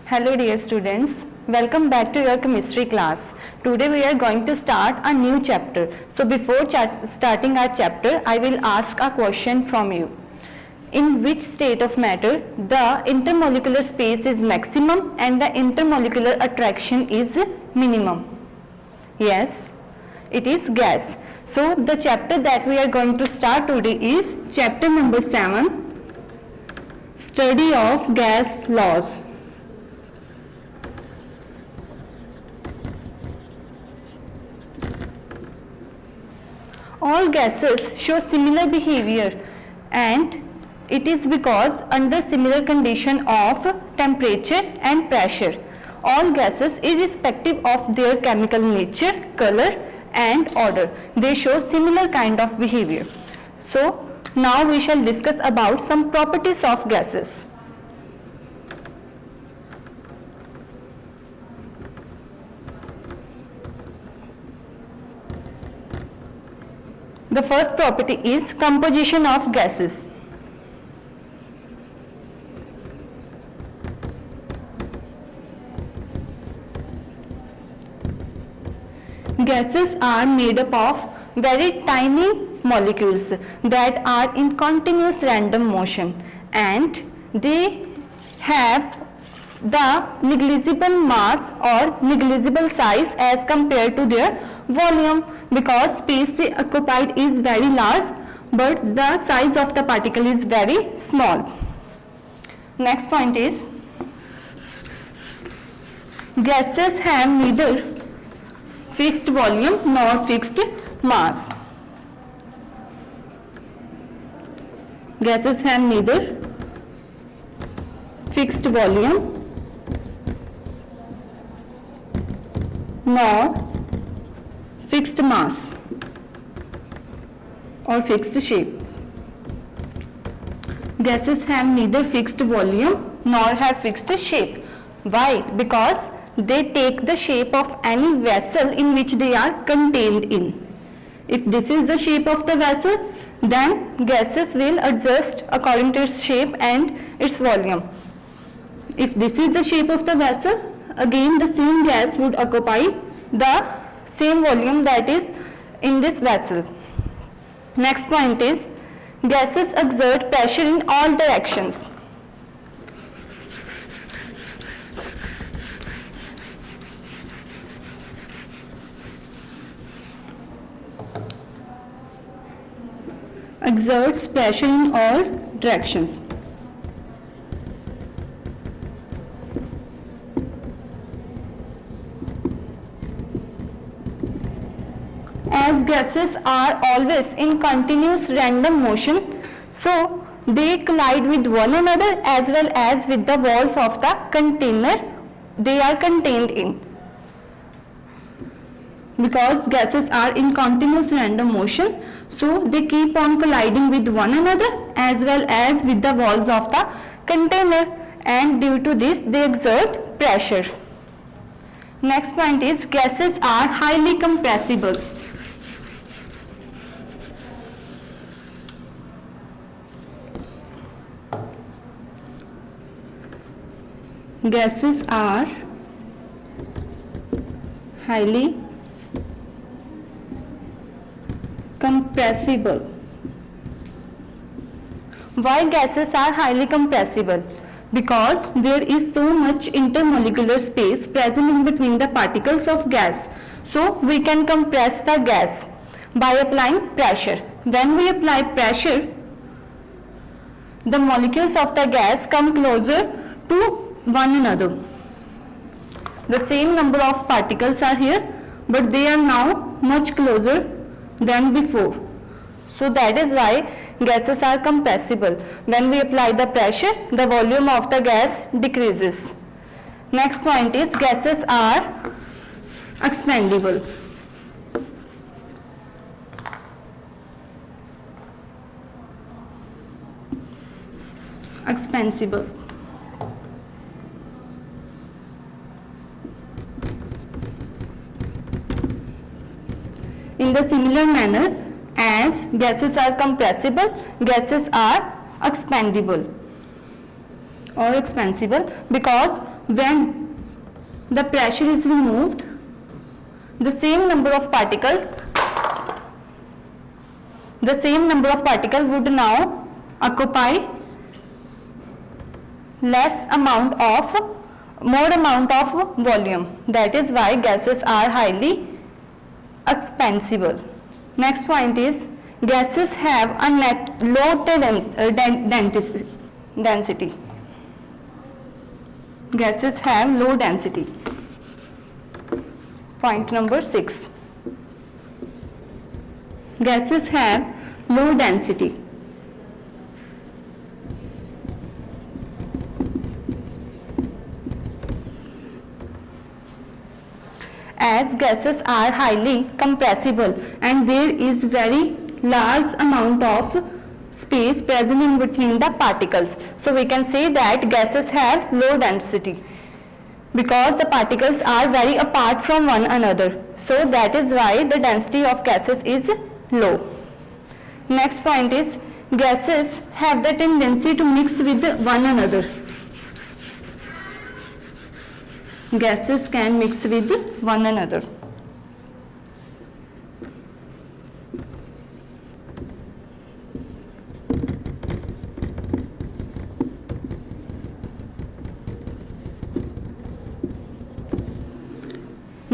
Hello dear students, welcome back to your chemistry class. Today we are going to start a new chapter. So before starting our chapter, I will ask a question from you. In which state of matter the intermolecular space is maximum and the intermolecular attraction is minimum? Yes, it is gas. So the chapter that we are going to start today is chapter number 7, Study of Gas Laws. All gases show similar behavior, and it is because under similar condition of temperature and pressure, all gases irrespective of their chemical nature, color and odor, they show similar kind of behavior. So now we shall discuss about some properties of gases. The first property is composition of gases. Gases are made up of very tiny molecules that are in continuous random motion, and they have the negligible mass or negligible size as compared to their volume, because space they occupied is very large but the size of the particle is very small. Next point is gases have neither fixed volume nor fixed mass. Gases have neither fixed volume nor fixed mass or fixed shape. Gases have neither fixed volume nor have fixed shape. Why? Because they take the shape of any vessel in which they are contained in. If this is the shape of the vessel, then gases will adjust according to its shape and its volume. If this is the shape of the vessel, again the same gas would occupy the same volume that is in this vessel. Next point is gases exert pressure in all directions. Exerts pressure in all directions. As gases are always in continuous random motion, so they collide with one another as well as with the walls of the container they are contained in. Because gases are in continuous random motion, so they keep on colliding with one another as well as with the walls of the container, and due to this they exert pressure. Next point is gases are highly compressible. Gases are highly compressible. Why gases are highly compressible? Because there is so much intermolecular space present in between the particles of gas. So we can compress the gas by applying pressure. When we apply pressure, the molecules of the gas come closer to one another. The same number of particles are here, but they are now much closer than before. So that is why gases are compressible. When we apply the pressure, the volume of the gas decreases. Next point is gases are expandable. Expansible. In the similar manner as gases are compressible, gases are expandable or expansible, because when the pressure is removed, the same number of particles would now occupy more amount of volume. That is why gases are highly expansible. Next point is gases have a low density. Gases have low density. Point number 6. Gases have low density. As gases are highly compressible and there is very large amount of space present in between the particles. So we can say that gases have low density because the particles are very apart from one another. So that is why the density of gases is low. Next point is gases have the tendency to mix with one another. Gases can mix with one another.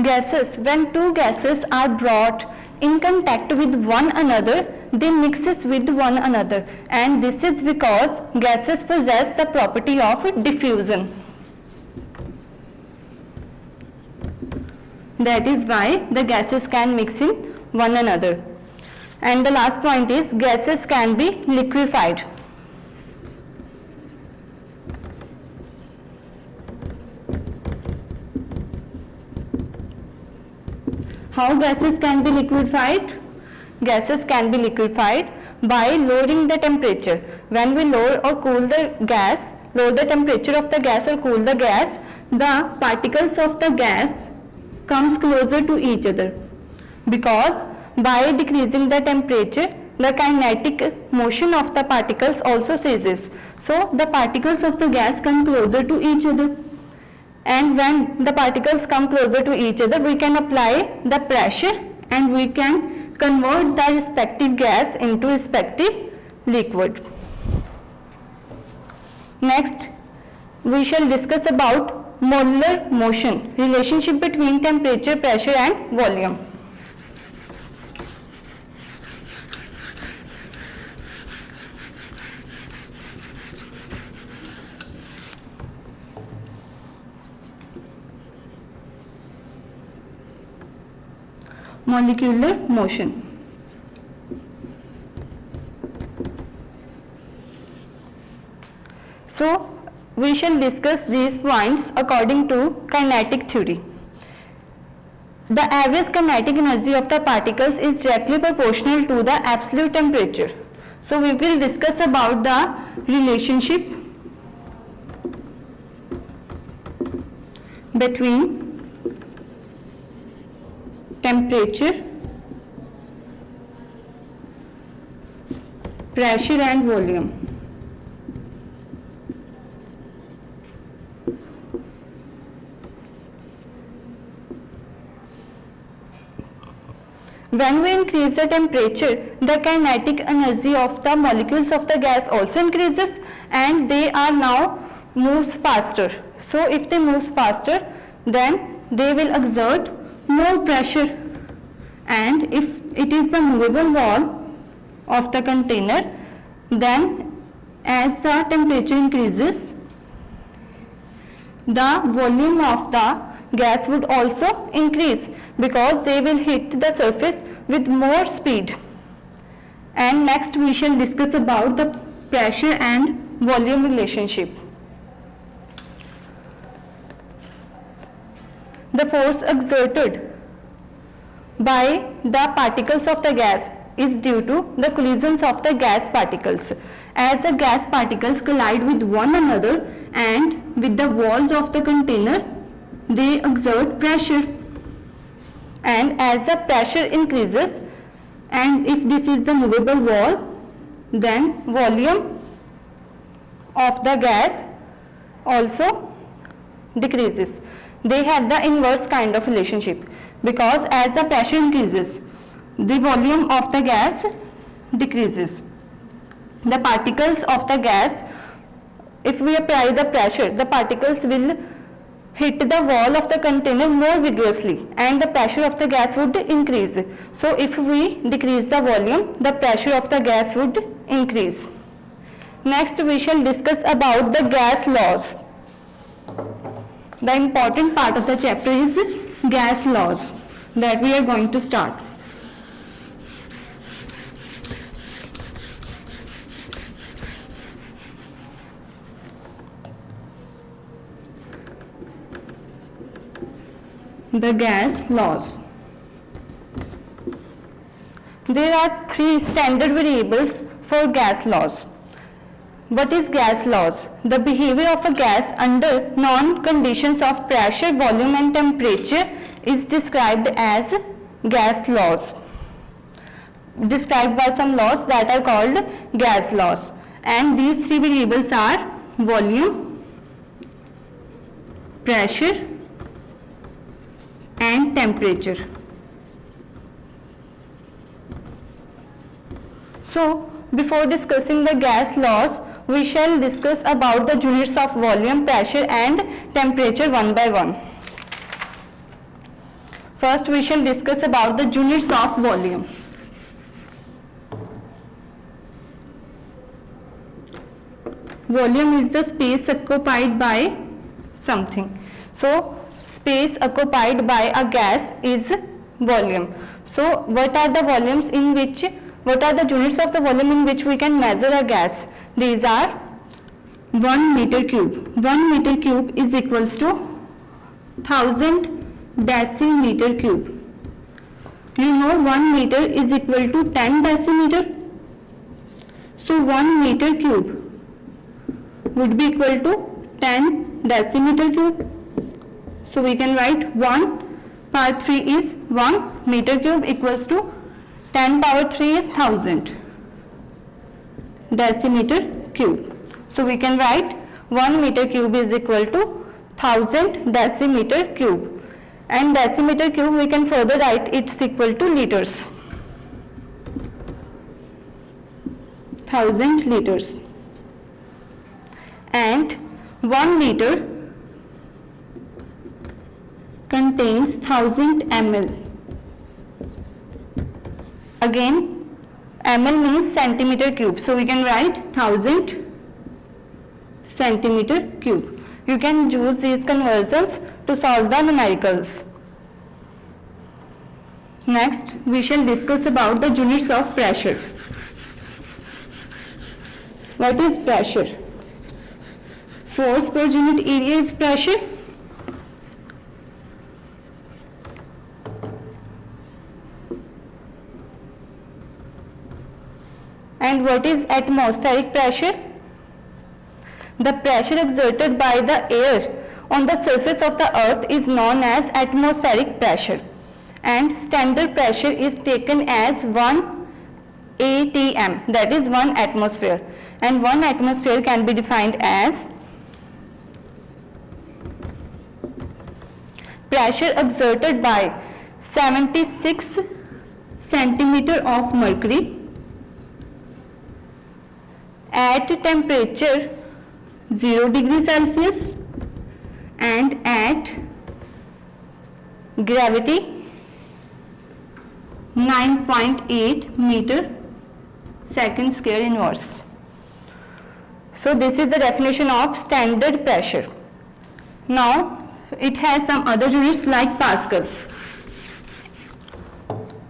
Gases, when two gases are brought in contact with one another, they mixes with one another, and this is because gases possess the property of diffusion. That is why the gases can mix in one another. And the last point is gases can be liquefied. How gases can be liquefied? Gases can be liquefied by lowering the temperature. When we lower or cool the gas, lower the temperature of the gas or cool the gas, the particles of the gas comes closer to each other, because by decreasing the temperature, the kinetic motion of the particles also ceases. So the particles of the gas come closer to each other, and when the particles come closer to each other, we can apply the pressure and we can convert the respective gas into respective liquid. Next, we shall discuss about molar motion, relationship between temperature, pressure and volume. Molecular motion. So, we shall discuss these points according to kinetic theory. The average kinetic energy of the particles is directly proportional to the absolute temperature. So we will discuss about the relationship between temperature, pressure and volume. When we increase the temperature, the kinetic energy of the molecules of the gas also increases and they are now moves faster. So if they move faster, then they will exert more pressure, and if it is the movable wall of the container, then as the temperature increases, the volume of the gas would also increase because they will hit the surface with more speed. And next we shall discuss about the pressure and volume relationship. The force exerted by the particles of the gas is due to the collisions of the gas particles. As the gas particles collide with one another and with the walls of the container, they exert pressure, and as the pressure increases, and if this is the movable wall, then volume of the gas also decreases. They have the inverse kind of relationship, because as the pressure increases, the volume of the gas decreases. The particles of the gas, if we apply the pressure, the particles will hit the wall of the container more vigorously and the pressure of the gas would increase. So if we decrease the volume, the pressure of the gas would increase. Next we shall discuss about the gas laws. The important part of the chapter is gas laws that we are going to start. The gas laws. There are three standard variables for gas laws. What is gas laws? The behavior of a gas under known conditions of pressure, volume and temperature is described as gas laws. Described by some laws that are called gas laws. And these three variables are volume, pressure and temperature. So, before discussing the gas laws, we shall discuss about the units of volume, pressure and temperature one by one. First, we shall discuss about the units of volume. Volume is the space occupied by something. So, space occupied by a gas is volume. So, what are the volumes in which, what are the units of the volume in which we can measure a gas? These are 1 meter cube. 1 meter cube is equals to 1000 decimeter cube. You know 1 meter is equal to 10 decimeter. So 1 meter cube would be equal to 10 decimeter cube. So we can write 1 power 3 is 1 meter cube equals to 10 power 3 is 1000 decimeter cube. So we can write 1 meter cube is equal to 1000 decimeter cube. And decimeter cube we can further write it's equal to liters. 1000 liters. And 1 liter contains 1000 ml. Again, ml means centimeter cube. So we can write 1000 centimeter cube. You can use these conversions to solve the numericals. Next, we shall discuss about the units of pressure. What is pressure? Force per unit area is pressure. And what is atmospheric pressure? The pressure exerted by the air on the surface of the earth is known as atmospheric pressure. And standard pressure is taken as 1 atm, that is 1 atmosphere. And 1 atmosphere can be defined as pressure exerted by 76 centimeter of mercury at temperature 0 degree Celsius and at gravity 9.8 meter second square inverse. So this is the definition of standard pressure. Now it has some other units like Pascal.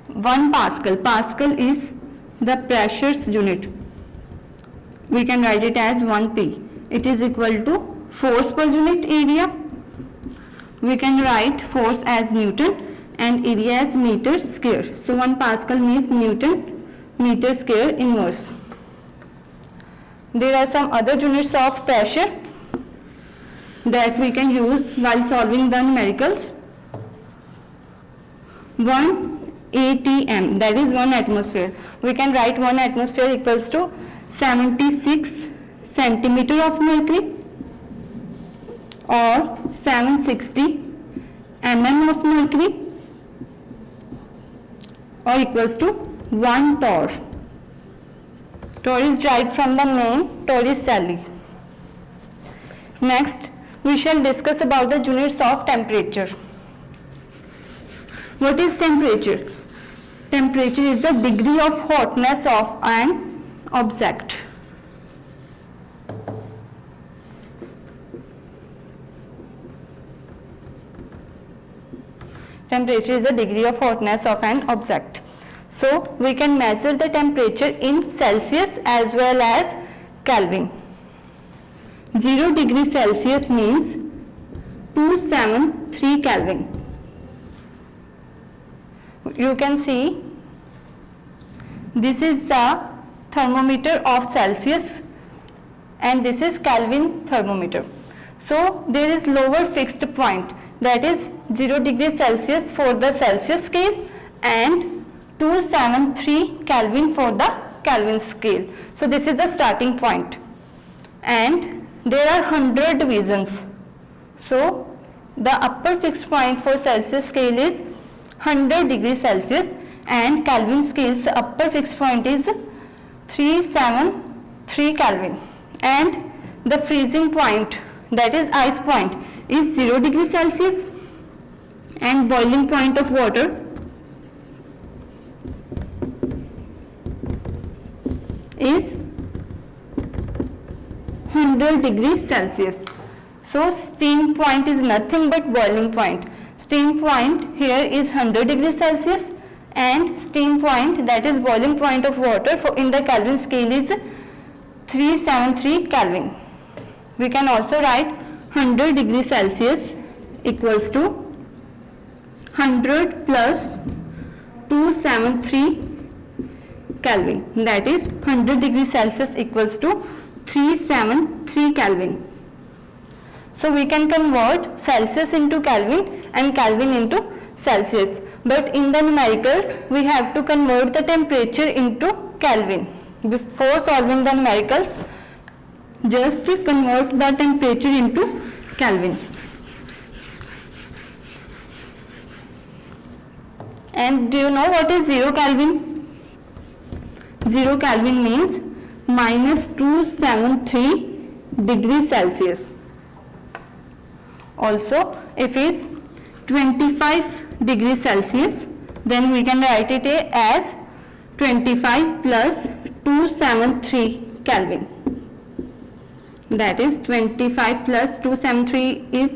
1 Pascal. Pascal is the pressure's unit. We can write it as 1P. It is equal to force per unit area. We can write force as Newton and area as meter square. So 1 Pascal means Newton meter square inverse. There are some other units of pressure that we can use while solving the numericals. 1 atm, that is 1 atmosphere. We can write 1 atmosphere equals to 76 centimeter of mercury. or 760 mm of mercury or equals to 1 torr. Torr is derived from the name Torricelli. Next, we shall discuss about the units of temperature. What is temperature? Temperature is the degree of hotness of an object. Temperature is the degree of hotness of an object. So, we can measure the temperature in Celsius as well as Kelvin. 0 degree Celsius means 273 Kelvin. You can see this is the thermometer of Celsius and this is Kelvin thermometer. So, there is lower fixed point, that is 0 degree Celsius for the Celsius scale and 273 Kelvin for the Kelvin scale. So, this is the starting point and there are 100 divisions. So, the upper fixed point for Celsius scale is 100 degrees Celsius and Kelvin scale's upper fixed point is 373 Kelvin and the freezing point, that is ice point, is 0 degrees Celsius and boiling point of water is 100 degrees Celsius. So, steam point is nothing but boiling point. Steam point here is 100 degrees Celsius and steam point, that is boiling point of water for in the Kelvin scale, is 373 Kelvin. We can also write 100 degrees Celsius equals to 100 plus 273 Kelvin, that is 100 degrees Celsius equals to 373 Kelvin. So, we can convert Celsius into Kelvin and Kelvin into Celsius, but in the numericals we have to convert the temperature into Kelvin. Before solving the numericals, just convert the temperature into Kelvin. And do you know what is 0 Kelvin? 0 Kelvin means minus 273 degrees Celsius. Also, if it is 25 degrees Celsius, then we can write it as 25 plus 273 Kelvin. That is 25 plus 273 is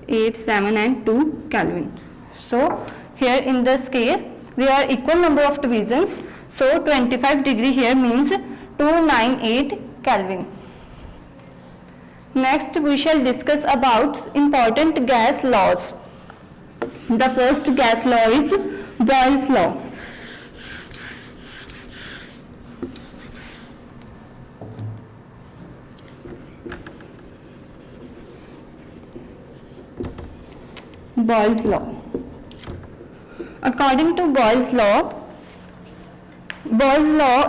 8, 7 and 2 Kelvin. So, here in the scale there are equal number of divisions. So, 25 degree here means 298 Kelvin. Next, we shall discuss about important gas laws. The first gas law is Boyle's law. Boyle's law. According to Boyle's law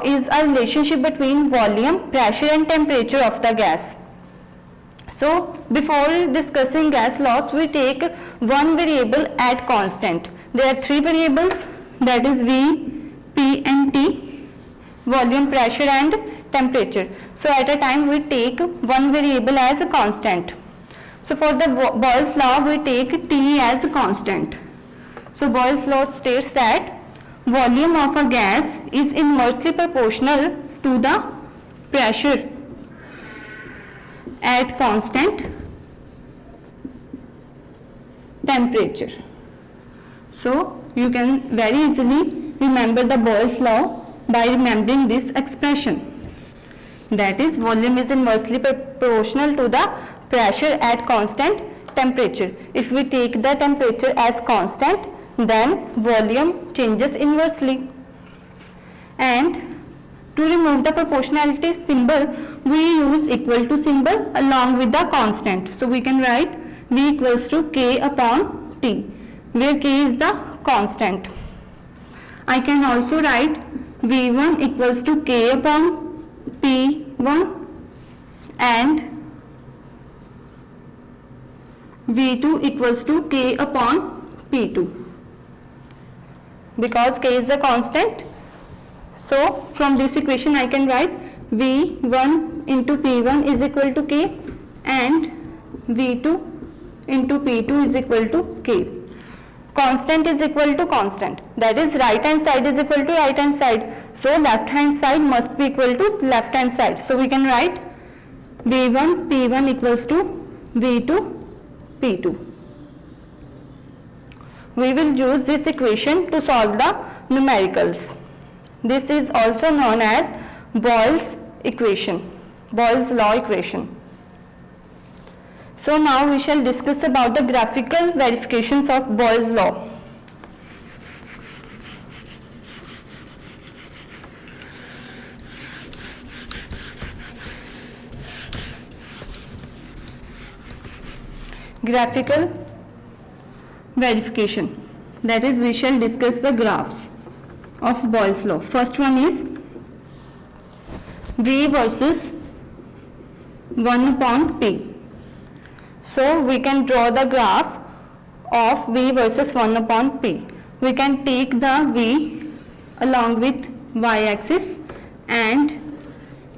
is a relationship between volume, pressure and temperature of the gas. So, before discussing gas laws, we take one variable at constant. There are three variables, that is V, P and T, volume, pressure and temperature. So, at a time we take one variable as a constant. So, for the Boyle's law, we take T as a constant. So, Boyle's law states that volume of a gas is inversely proportional to the pressure at constant temperature. So, you can very easily remember the Boyle's law by remembering this expression, that is volume is inversely proportional to the pressure at constant temperature. If we take the temperature as constant, then volume changes inversely. And to remove the proportionality symbol, we use equal to symbol along with the constant. So, we can write V equals to K upon T, where K is the constant. I can also write V1 equals to K upon P1 and V2 equals to K upon P2, because K is the constant. So from this equation I can write V1 into P1 is equal to K and V2 into P2 is equal to K. Constant is equal to constant, that is right hand side is equal to right hand side, so left hand side must be equal to left hand side. So we can write V1 P1 equals to V2 P2. We will use this equation to solve the numericals. This is also known as Boyle's equation, Boyle's law equation. So now we shall discuss about the graphical verifications of Boyle's law. Graphical verification, that is we shall discuss the graphs of Boyle's law. First one is V versus 1 upon P. So we can draw the graph of V versus 1 upon P. We can take the V along with y-axis and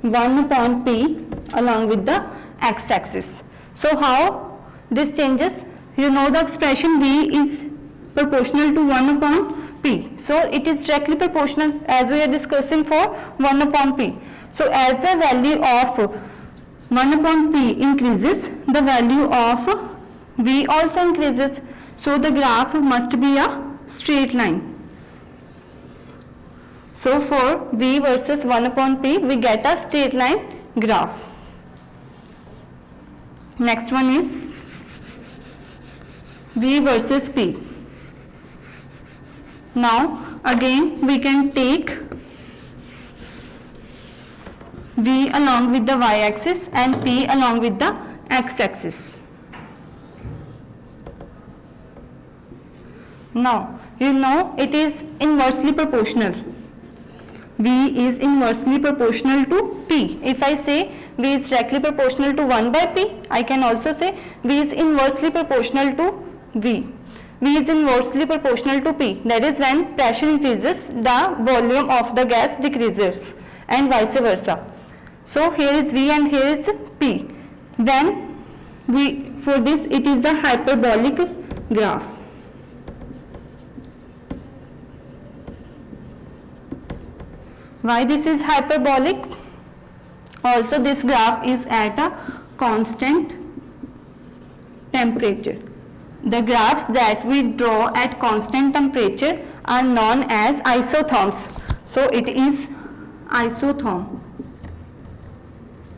1 upon P along with the x-axis. So how this changes? You know the expression V is proportional to 1 upon P. So it is directly proportional as we are discussing for 1 upon P. So as the value of 1 upon P increases, the value of V also increases. So the graph must be a straight line. So for V versus 1 upon P, we get a straight line graph. Next one is V versus P. Now again we can take V along with the y-axis and P along with the x-axis. Now you know it is inversely proportional. V is inversely proportional to P. If I say V is directly proportional to 1 by P, I can also say V is inversely proportional to V. V is inversely proportional to P. That is when pressure increases, the volume of the gas decreases and vice versa. So here is V and here is P. Then for this it is the hyperbolic graph. Why this is hyperbolic? Also this graph is at a constant temperature. The graphs that we draw at constant temperature are known as isotherms. So it is isotherm.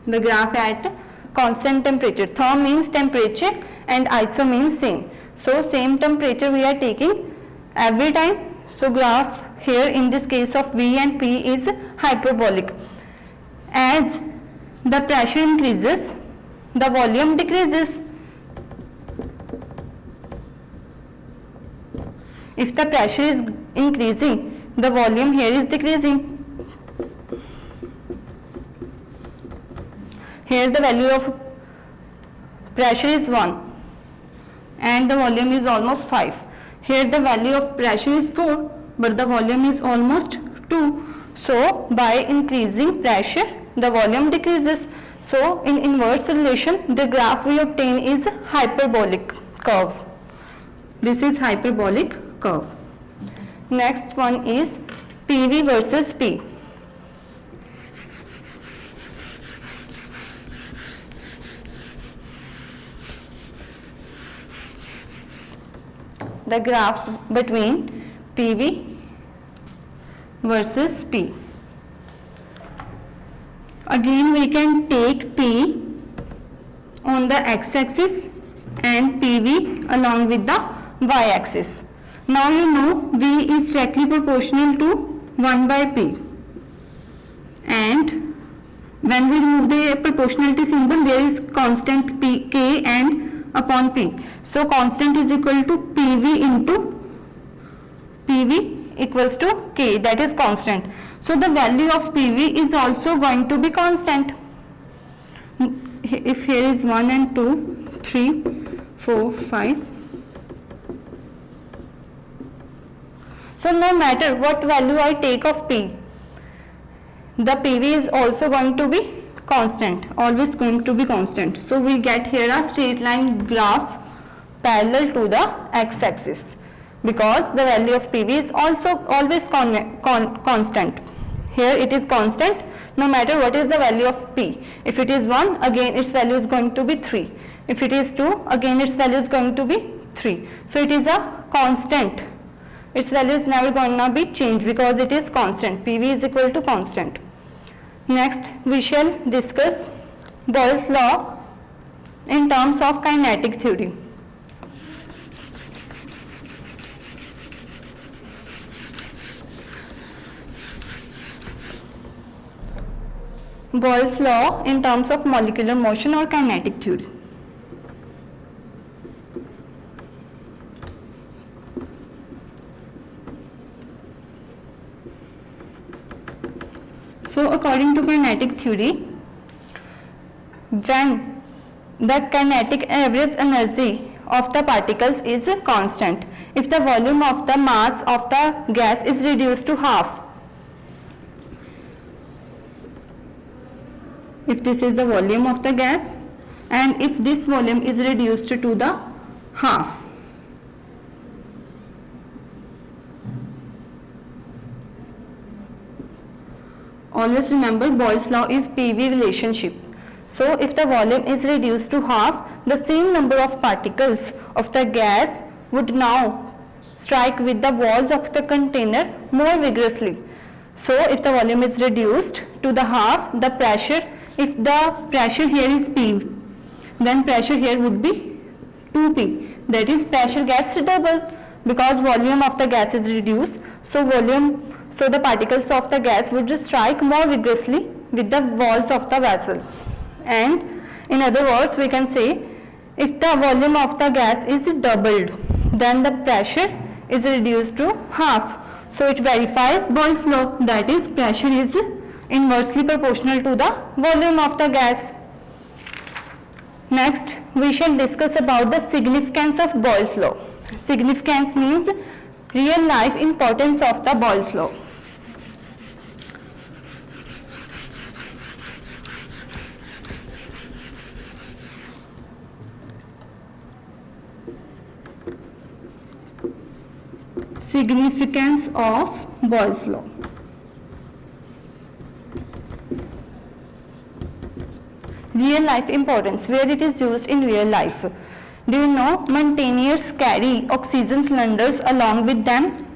The graph at constant temperature. Therm means temperature and iso means same. So same temperature we are taking every time. So graph here in this case of V and P is hyperbolic. As the pressure increases, the volume decreases. If the pressure is increasing, the volume here is decreasing. Here the value of pressure is 1 and the volume is almost 5. Here the value of pressure is 4 but the volume is almost 2. So by increasing pressure, the volume decreases. So in inverse relation, the graph we obtain is hyperbolic curve. This is hyperbolic curve. Next one is PV versus P. The graph between PV versus P. Again we can take P on the x-axis and PV along with the y-axis. Now you know V is directly proportional to 1 by P, and when we remove the proportionality symbol there is constant P, K and upon P. So constant is equal to PV into PV equals to K, that is constant. So the value of PV is also going to be constant. If here is 1 and 2, 3, 4, 5. So no matter what value I take of P, the PV is also going to be constant, always going to be constant. So we get here a straight line graph parallel to the x-axis, because the value of PV is also always constant. Here it is constant no matter what is the value of P. If it is 1, again its value is going to be 3. If it is 2, again its value is going to be 3. So it is a constant. Its value is never going to be changed because it is constant. PV is equal to constant. Next we shall discuss Boyle's law in terms of kinetic theory. Boyle's law in terms of molecular motion or kinetic theory. So according to kinetic theory, when the kinetic average energy of the particles is constant, if the volume of the mass of the gas is reduced to half, if this is the volume of the gas and if this volume is reduced to the half, always remember Boyle's law is PV relationship. So if the volume is reduced to half, the same number of particles of the gas would now strike with the walls of the container more vigorously. So if the volume is reduced to the half, the pressure, if the pressure here is P, then pressure here would be 2P. That is, pressure gets double because volume of the gas is reduced. So the particles of the gas would just strike more vigorously with the walls of the vessel. And in other words, we can say if the volume of the gas is doubled, then the pressure is reduced to half. So it verifies Boyle's law, that is, pressure is inversely proportional to the volume of the gas. Next, we shall discuss about the significance of Boyle's law. Significance means real life importance of the Boyle's law. Significance of Boyle's law. Real life importance, where it is used in real life. Do you know mountaineers carry oxygen cylinders along with them?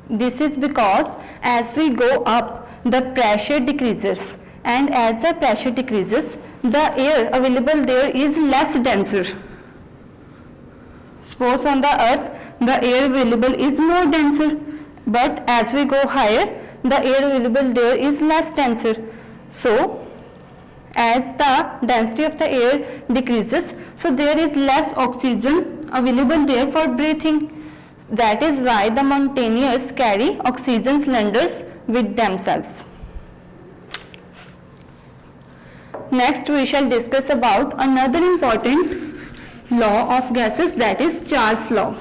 This is because as we go up, the pressure decreases, and as the pressure decreases, the air available there is less denser. Suppose on the earth, the air available is more denser, but as we go higher, the air available there is less denser. So as the density of the air decreases, so there is less oxygen available there for breathing. That is why the mountaineers carry oxygen cylinders with themselves. Next we shall discuss about another important law of gases, that is Charles' law.